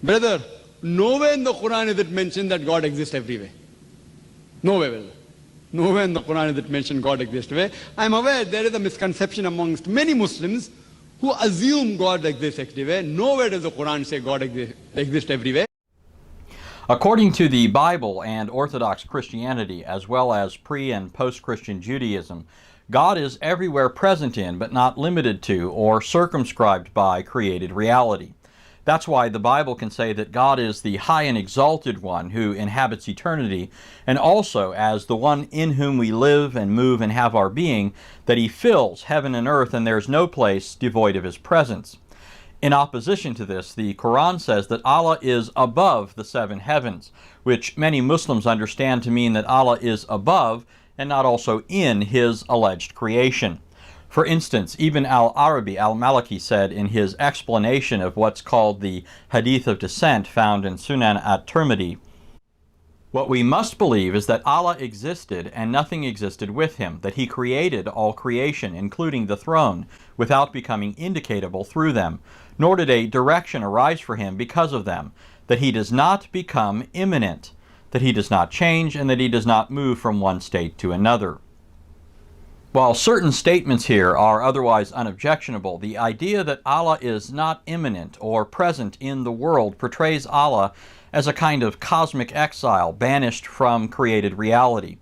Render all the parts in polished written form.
Brother, nowhere in the Quran is it mentioned that God exists everywhere. Nowhere, brother. Nowhere in the Quran is it mentioned God exists everywhere. I am aware there is a misconception amongst many Muslims who assume God exists everywhere. Nowhere does the Quran say God exists everywhere. According to the Bible and Orthodox Christianity, as well as pre- and post-Christian Judaism, God is everywhere present in, but not limited to, or circumscribed by created reality. That's why the Bible can say that God is the high and exalted one who inhabits eternity, and also as the one in whom we live and move and have our being, that He fills heaven and earth, and there's no place devoid of His presence. In opposition to this, the Quran says that Allah is above the seven heavens, which many Muslims understand to mean that Allah is above and not also in His alleged creation. For instance, Ibn al-Arabi al-Maliki said in his explanation of what's called the Hadith of Descent found in Sunan at-Tirmidhi, "What we must believe is that Allah existed and nothing existed with Him, that He created all creation, including the throne, without becoming indicatable through them, nor did a direction arise for Him because of them, that He does not become immanent, that He does not change, and that He does not move from one state to another." While certain statements here are otherwise unobjectionable, the idea that Allah is not immanent or present in the world portrays Allah as a kind of cosmic exile banished from created reality.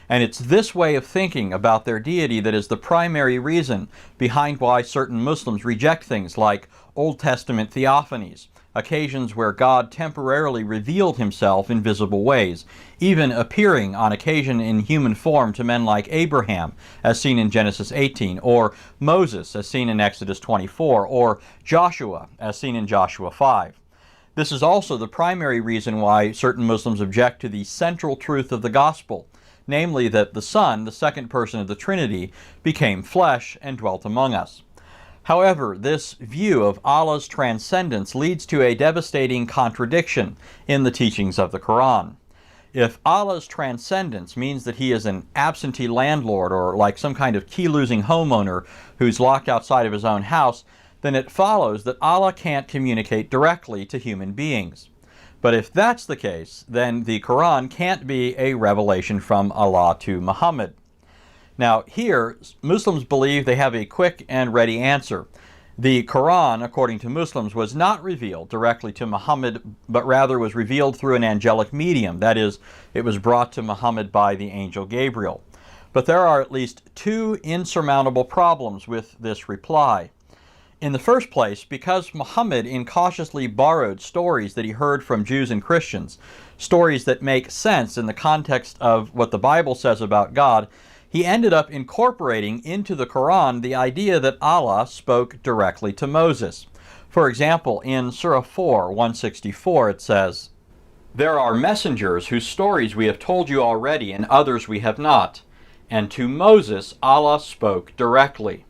And it's this way of thinking about their deity that is the primary reason behind why certain Muslims reject things like Old Testament theophanies, occasions where God temporarily revealed Himself in visible ways, even appearing on occasion in human form to men like Abraham, as seen in Genesis 18, or Moses, as seen in Exodus 24, or Joshua, as seen in Joshua 5. This is also the primary reason why certain Muslims object to the central truth of the gospel, namely that the Son, the second person of the Trinity, became flesh and dwelt among us. However, this view of Allah's transcendence leads to a devastating contradiction in the teachings of the Quran. If Allah's transcendence means that He is an absentee landlord or like some kind of key-losing homeowner who's locked outside of his own house, then it follows that Allah can't communicate directly to human beings. But if that's the case, then the Quran can't be a revelation from Allah to Muhammad. Now here, Muslims believe they have a quick and ready answer. The Quran, according to Muslims, was not revealed directly to Muhammad, but rather was revealed through an angelic medium. That is, it was brought to Muhammad by the angel Gabriel. But there are at least two insurmountable problems with this reply. In the first place, because Muhammad incautiously borrowed stories that he heard from Jews and Christians, stories that make sense in the context of what the Bible says about God, he ended up incorporating into the Quran the idea that Allah spoke directly to Moses. For example, in Surah 4, 164, it says, "There are messengers whose stories we have told you already, and others we have not. And to Moses Allah spoke directly."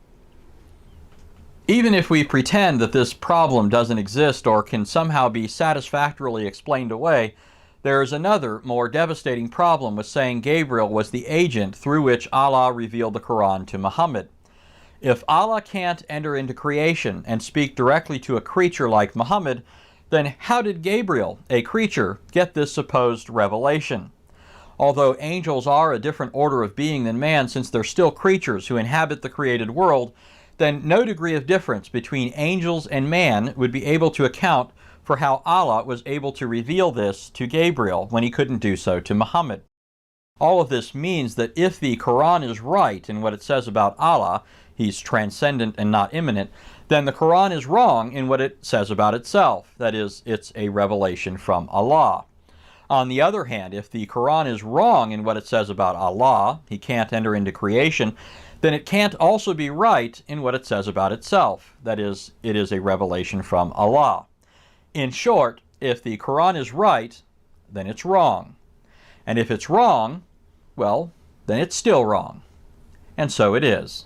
Even if we pretend that this problem doesn't exist or can somehow be satisfactorily explained away, there is another, more devastating problem with saying Gabriel was the agent through which Allah revealed the Quran to Muhammad. If Allah can't enter into creation and speak directly to a creature like Muhammad, then how did Gabriel, a creature, get this supposed revelation? Although angels are a different order of being than man, since they're still creatures who inhabit the created world, then no degree of difference between angels and man would be able to account for how Allah was able to reveal this to Gabriel when He couldn't do so to Muhammad. All of this means that if the Quran is right in what it says about Allah, He's transcendent and not immanent, then the Quran is wrong in what it says about itself. That is, it's a revelation from Allah. On the other hand, if the Quran is wrong in what it says about Allah, He can't enter into creation, then it can't also be right in what it says about itself. That is, it is a revelation from Allah. In short, if the Quran is right, then it's wrong. And if it's wrong, well, then it's still wrong. And so it is.